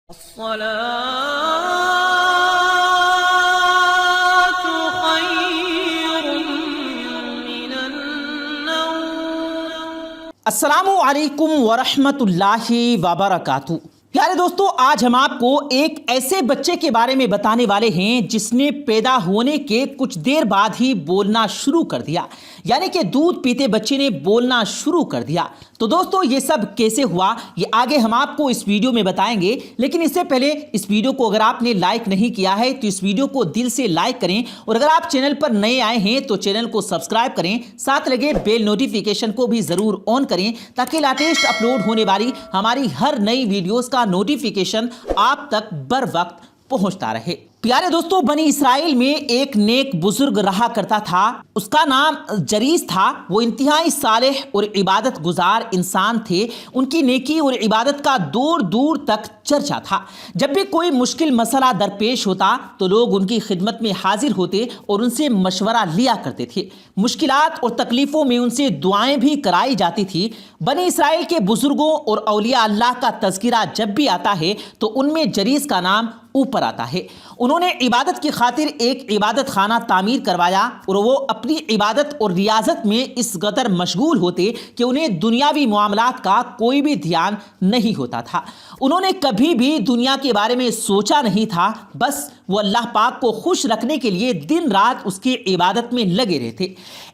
الصلاة خير من النوم۔ السلام علیکم ورحمۃ اللہ وبرکاتہ۔ پیارے دوستو، آج ہم آپ کو ایک ایسے بچے کے بارے میں بتانے والے ہیں جس نے پیدا ہونے کے کچھ دیر بعد ہی بولنا شروع کر دیا، یعنی کہ دودھ پیتے بچے نے بولنا شروع کر دیا۔ تو دوستو، یہ سب کیسے ہوا یہ آگے ہم آپ کو اس ویڈیو میں بتائیں گے، لیکن اس سے پہلے اس ویڈیو کو اگر آپ نے لائک نہیں کیا ہے تو اس ویڈیو کو دل سے لائک کریں، اور اگر آپ چینل پر نئے آئے ہیں تو چینل کو سبسکرائب کریں، ساتھ لگے بیل نوٹیفیکیشن کو بھی ضرور آن کریں تاکہ لیٹسٹ اپلوڈ ہونے والی ہماری ہر نئی ویڈیوز کا نوٹیفیکیشن آپ تک بر وقت پہنچتا رہے۔ پیارے دوستو، بنی اسرائیل میں ایک نیک بزرگ رہا کرتا تھا، اس کا نام جریس تھا۔ وہ انتہائی صالح اور عبادت گزار انسان تھے۔ ان کی نیکی اور عبادت کا دور دور تک چرچا تھا۔ جب بھی کوئی مشکل مسئلہ درپیش ہوتا تو لوگ ان کی خدمت میں حاضر ہوتے اور ان سے مشورہ لیا کرتے تھے۔ مشکلات اور تکلیفوں میں ان سے دعائیں بھی کرائی جاتی تھی۔ بنی اسرائیل کے بزرگوں اور اولیاء اللہ کا تذکرہ جب بھی آتا ہے تو ان میں جریس کا نام اوپر آتا ہے۔ انہوں نے عبادت کی خاطر ایک عبادت خانہ تعمیر کروایا، اور وہ اپنی عبادت اور ریاضت میں اس قدر مشغول ہوتے کہ انہیں دنیاوی معاملات کا کوئی بھی دھیان نہیں ہوتا تھا۔ انہوں نے کبھی بھی دنیا کے بارے میں سوچا نہیں تھا، بس وہ اللہ پاک کو خوش رکھنے کے لیے دن رات اس کی عبادت میں لگے رہتے۔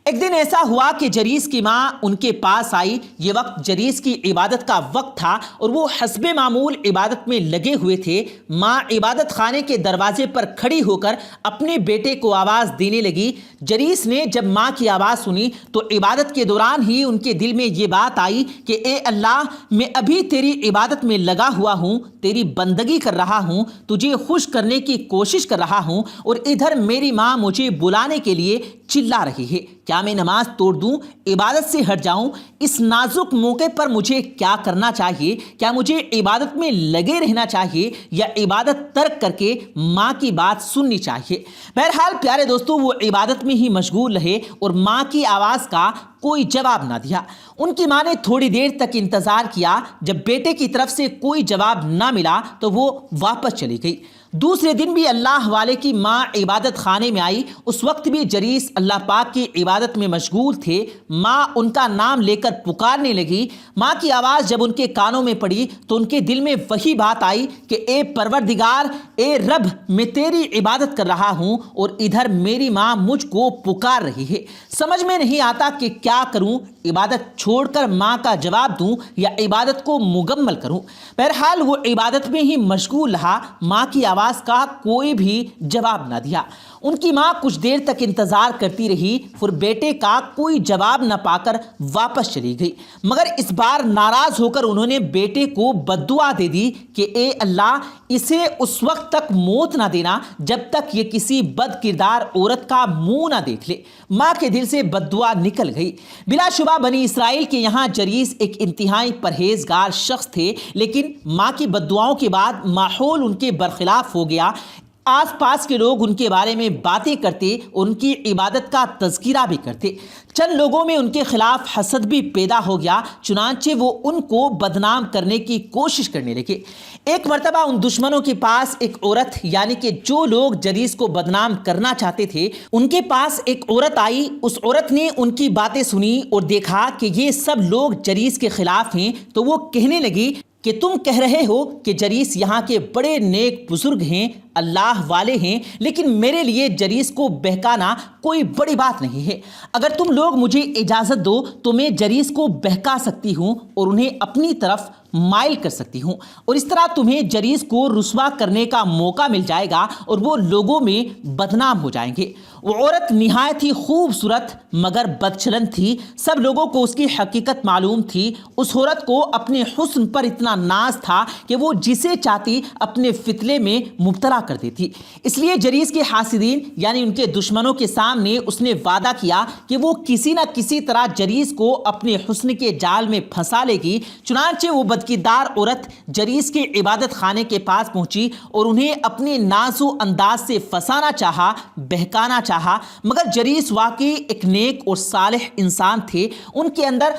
ایک دن ایسا ہوا کہ جریس کی ماں ان کے پاس آئی۔ یہ وقت جریس کی عبادت کا وقت تھا اور وہ حسب معمول عبادت میں لگے ہوئے تھے۔ ماں عبادت خانے کے دروازے پر کھڑی ہو کر اپنے بیٹے کو آواز دینے لگی۔ جریس نے جب ماں کی آواز سنی تو عبادت کے دوران ہی ان کے دل میں یہ بات آئی کہ اے اللہ، میں ابھی تیری عبادت میں لگا ہوا ہوں، تیری بندگی کر رہا ہوں، تجھے خوش کرنے کی کوشش کر رہا ہوں، اور ادھر میری ماں مجھے بلانے کے لیے چلا رہی ہے۔ کیا میں نماز توڑ دوں، عبادت سے ہٹ جاؤں؟ اس نازک موقع پر مجھے کیا کرنا چاہیے؟ کیا مجھے عبادت میں لگے رہنا چاہیے یا عبادت ترک کر کے ماں کی بات سننی چاہیے؟ بہرحال پیارے دوستو، وہ عبادت میں ہی مشغول رہے اور ماں کی آواز کا کوئی جواب نہ دیا۔ ان کی ماں نے تھوڑی دیر تک انتظار کیا۔ جب بیٹے کی طرف سے کوئی جواب نہ ملا تو وہ واپس چلی گئی۔ دوسرے دن بھی اللہ والے کی ماں عبادت خانے میں آئی۔ اس وقت بھی جریس اللہ پاک کی عبادت میں مشغول تھے۔ ماں ان کا نام لے کر پکارنے لگی۔ ماں کی آواز جب ان کے کانوں میں پڑی تو ان کے دل میں وہی بات آئی کہ اے پروردگار، اے رب، میں تیری عبادت کر رہا ہوں اور ادھر میری ماں مجھ کو پکار رہی ہے۔ سمجھ میں نہیں آتا کہ کیا کروں، عبادت چھوڑ کر ماں کا جواب دوں یا عبادت کو مکمل کروں۔ بہرحال وہ عبادت میں ہی مشغول رہا، ماں کی آواز کا کوئی بھی جواب نہ دیا۔ ان کی ماں کچھ دیر تک انتظار کرتی رہی، پھر بیٹے کا کوئی جواب نہ پا کر واپس چلی گئی، مگر اس بار ناراض ہو کر انہوں نے بیٹے کو بد دعا دے دی کہ اے اللہ، اسے اس وقت تک موت نہ دینا جب تک یہ کسی بد کردار عورت کا منہ نہ دیکھ لے۔ ماں کے دل سے بد دعا نکل گئی۔ بلا شبہ بنی اسرائیل کے یہاں جریس ایک انتہائی پرہیزگار شخص تھے، لیکن ماں کی بد دعاؤں کے بعد ماحول ان کے برخلاف ہو گیا۔ آس پاس کے لوگ ان کے بارے میں باتیں کرتے، ان کی عبادت کا تذکرہ بھی کرتے۔ چند لوگوں میں ان کے خلاف حسد بھی پیدا ہو گیا، چنانچہ وہ ان کو بدنام کرنے کی کوشش کرنے لگے۔ ایک مرتبہ ان دشمنوں کے پاس ایک عورت، یعنی کہ جو لوگ جریس کو بدنام کرنا چاہتے تھے، ان کے پاس ایک عورت آئی۔ اس عورت نے ان کی باتیں سنی اور دیکھا کہ یہ سب لوگ جریس کے خلاف ہیں، تو وہ کہنے لگی کہ تم کہہ رہے ہو کہ جریس یہاں کے بڑے نیک بزرگ ہیں، اللہ والے ہیں، لیکن میرے لیے جریس کو بہکانا کوئی بڑی بات نہیں ہے۔ اگر تم لوگ مجھے اجازت دو تو میں جریس کو بہکا سکتی ہوں اور انہیں اپنی طرف مائل کر سکتی ہوں، اور اس طرح تمہیں جریس کو رسوا کرنے کا موقع مل جائے گا اور وہ لوگوں میں بدنام ہو جائیں گے۔ وہ عورت نہایت ہی خوبصورت مگر بدچلن تھی۔ سب لوگوں کو اس کی حقیقت معلوم تھی۔ اس عورت کو اپنے حسن پر اتنا ناز تھا کہ وہ جسے چاہتی اپنے فتلے میں مبتلا کر دیتی۔ اس لیے جریس کے حاسدین یعنی ان کے دشمنوں کے سامنے اس نے وعدہ کیا کہ وہ کسی نہ کسی طرح جریس کو اپنے حسن کے جال میں پھنسا لے گی۔ چنانچہ وہ بدکردار عورت جریس کے عبادت خانے کے پاس پہنچی اور انہیں اپنے نازو انداز سے پھنسانا چاہا، بہکانا چاہا، مگر جریس واقعی ایک نیک اور صالح انسان تھے۔ ان کے اندر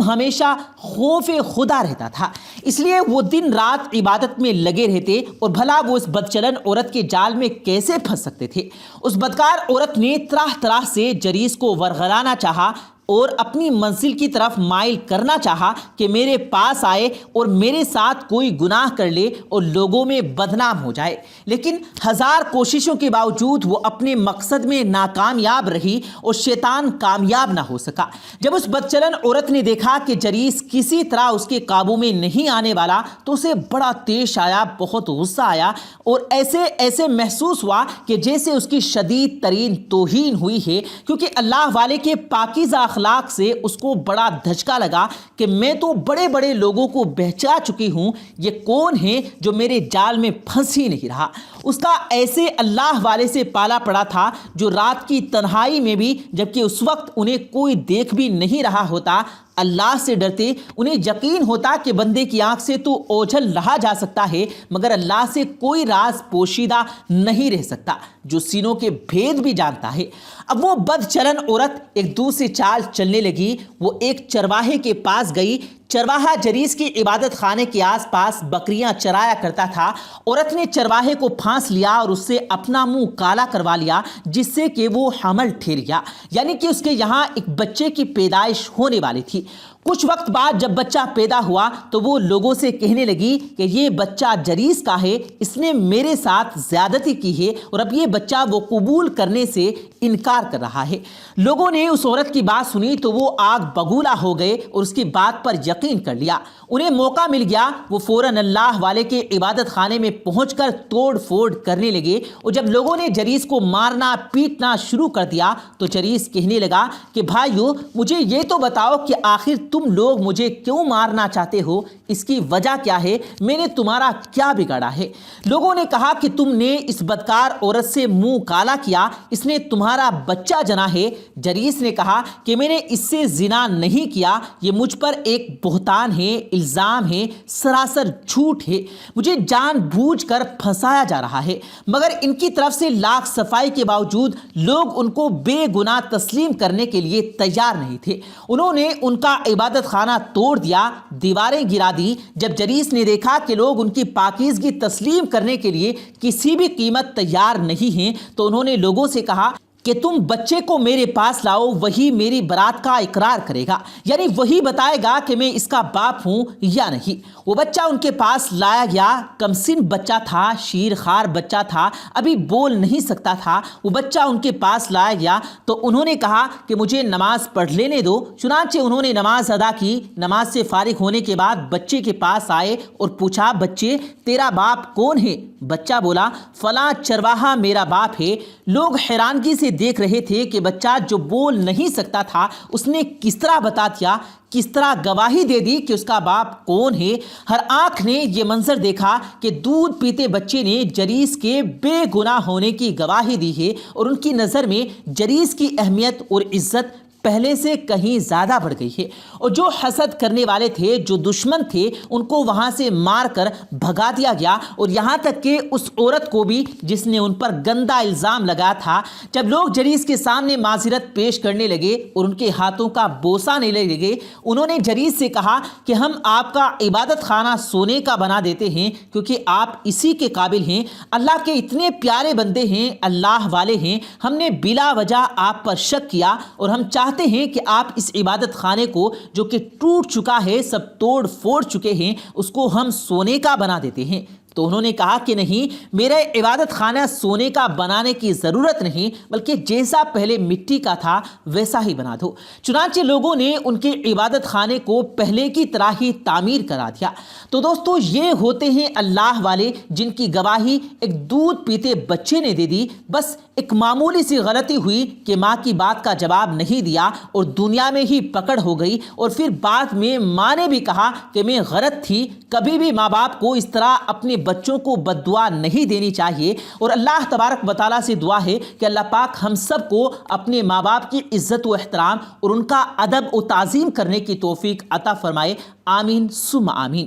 ہمیشہ خوف خدا رہتا تھا، اس لیے وہ دن رات عبادت میں لگے رہتے، اور بھلا وہ اس بدچلن عورت کے جال میں کیسے پھنس سکتے تھے؟ اس بدکار عورت نے طرح طرح سے جریس کو ورغلانا چاہا اور اپنی منزل کی طرف مائل کرنا چاہا کہ میرے پاس آئے اور میرے ساتھ کوئی گناہ کر لے اور لوگوں میں بدنام ہو جائے، لیکن ہزار کوششوں کے باوجود وہ اپنے مقصد میں ناکامیاب رہی اور شیطان کامیاب نہ ہو سکا۔ جب اس بدچلن عورت نے دیکھا کہ جریس کسی طرح اس کے قابو میں نہیں آنے والا تو اسے بڑا طیش آیا، بہت غصہ آیا، اور ایسے محسوس ہوا کہ جیسے اس کی شدید ترین توہین ہوئی ہے، کیونکہ اللہ والے کے پاکیزہ اخلاق سے اس کو بڑا دھچکا لگا کہ میں تو بڑے بڑے لوگوں کو بہچا چکی ہوں، یہ کون ہے جو میرے جال میں پھنس ہی نہیں رہا؟ اس کا ایسے اللہ والے سے پالا پڑا تھا جو رات کی تنہائی میں بھی، جبکہ اس وقت انہیں کوئی دیکھ بھی نہیں رہا ہوتا، اللہ سے ڈرتے۔ انہیں یقین ہوتا کہ بندے کی آنکھ سے تو اوجھل رہا جا سکتا ہے، مگر اللہ سے کوئی راز پوشیدہ نہیں رہ سکتا جو سینوں کے بھید بھی جانتا ہے۔ اب وہ بد چلن عورت ایک دوسری چال چلنے لگی۔ وہ ایک چرواہے کے پاس گئی۔ چرواہا جریس کی عبادت خانے کے آس پاس بکریاں چرایا کرتا تھا۔ عورت نے چرواہے کو پھانس لیا اور اس سے اپنا منہ کالا کروا لیا، جس سے کہ وہ حمل ٹھہریا، یعنی کہ اس کے یہاں ایک بچے کی پیدائش ہونے والی تھی۔ کچھ وقت بعد جب بچہ پیدا ہوا تو وہ لوگوں سے کہنے لگی کہ یہ بچہ جریس کا ہے، اس نے میرے ساتھ زیادتی کی ہے اور اب یہ بچہ وہ قبول کرنے سے انکار کر رہا ہے۔ لوگوں نے اس عورت کی بات سنی تو وہ آگ بگولا ہو گئے اور اس کی بات پر یقین کر لیا۔ انہیں موقع مل گیا، وہ فوراً اللہ والے کے عبادت خانے میں پہنچ کر توڑ پھوڑ کرنے لگے، اور جب لوگوں نے جریس کو مارنا پیٹنا شروع کر دیا تو جریس کہنے لگا کہ بھائیو، مجھے یہ تو بتاؤ کہ آخر تم لوگ مجھے کیوں مارنا چاہتے ہو؟ اس کی وجہ کیا ہے؟ میں نے تمہارا کیا بگاڑا ہے؟ لوگوں نے کہا کہ تم نے اس بدکار عورت سے منہ کالا کیا، اس نے تمہارا بچہ جنا ہے۔ جریس نے کہا کہ میں نے اس سے زنا نہیں کیا، یہ مجھ پر ایک بہتان ہے، الزام ہے، سراسر جھوٹ ہے، مجھے جان بوجھ کر پھنسایا جا رہا ہے۔ مگر ان کی طرف سے لاکھ صفائی کے باوجود لوگ ان کو بے گناہ تسلیم کرنے کے لیے تیار نہیں تھے۔ انہوں نے ان کا عبادت خانہ توڑ دیا، دیواریں گرا دی۔ جب جریس نے دیکھا کہ لوگ ان کی پاکیزگی تسلیم کرنے کے لیے کسی بھی قیمت تیار نہیں ہیں تو انہوں نے لوگوں سے کہا کہ تم بچے کو میرے پاس لاؤ، وہی میری برات کا اقرار کرے گا، یعنی وہی بتائے گا کہ میں اس کا باپ ہوں یا نہیں۔ وہ بچہ ان کے پاس لایا گیا۔ کم سن بچہ تھا، شیر خوار بچہ تھا، ابھی بول نہیں سکتا تھا۔ وہ بچہ ان کے پاس لایا گیا تو انہوں نے کہا کہ مجھے نماز پڑھ لینے دو۔ چنانچہ انہوں نے نماز ادا کی۔ نماز سے فارغ ہونے کے بعد بچے کے پاس آئے اور پوچھا، بچے تیرا باپ کون ہے؟ بچہ بولا، فلاں چرواہا میرا باپ ہے۔ لوگ حیرانگی سے دیکھ رہے تھے کہ بچہ جو بول نہیں سکتا تھا اس نے کس طرح بتا دیا، کس طرح گواہی دے دی کہ اس کا باپ کون ہے۔ ہر آنکھ نے یہ منظر دیکھا کہ دودھ پیتے بچے نے جریس کے بے گناہ ہونے کی گواہی دی ہے، اور ان کی نظر میں جریس کی اہمیت اور عزت پہلے سے کہیں زیادہ بڑھ گئی ہے، اور جو حسد کرنے والے تھے، جو دشمن تھے، ان کو وہاں سے مار کر بھگا دیا گیا، اور یہاں تک کہ اس عورت کو بھی جس نے ان پر گندا الزام لگایا تھا۔ جب لوگ جریس کے سامنے معذرت پیش کرنے لگے اور ان کے ہاتھوں کا بوسہ لینے لگے، انہوں نے جریس سے کہا کہ ہم آپ کا عبادت خانہ سونے کا بنا دیتے ہیں، کیونکہ آپ اسی کے قابل ہیں۔ اللہ کے اتنے پیارے بندے ہیں، اللہ والے ہیں، ہم نے بلا وجہ آپ پر شک کیا، اور ہم چاہتے ہیں کہ آپ اس عبادت خانے کو جو کہ ٹوٹ چکا ہے، سب توڑ پھوڑ چکے ہیں، اس کو ہم سونے کا بنا دیتے ہیں۔ تو انہوں نے کہا کہ نہیں، میرا عبادت خانہ سونے کا بنانے کی ضرورت نہیں، بلکہ جیسا پہلے مٹی کا تھا ویسا ہی بنا دو۔ چنانچہ لوگوں نے ان کے عبادت خانے کو پہلے کی طرح ہی تعمیر کرا دیا۔ تو دوستو، یہ ہوتے ہیں اللہ والے جن کی گواہی ایک دودھ پیتے بچے نے دے دی۔ بس ایک معمولی سی غلطی ہوئی کہ ماں کی بات کا جواب نہیں دیا اور دنیا میں ہی پکڑ ہو گئی، اور پھر بعد میں ماں نے بھی کہا کہ میں غلط تھی۔ کبھی بھی ماں باپ کو اس طرح اپنے بچوں کو بد دعا نہیں دینی چاہیے، اور اللہ تبارک و تعالیٰ سے دعا ہے کہ اللہ پاک ہم سب کو اپنے ماں باپ کی عزت و احترام اور ان کا ادب و تعظیم کرنے کی توفیق عطا فرمائے، آمین ثم آمین۔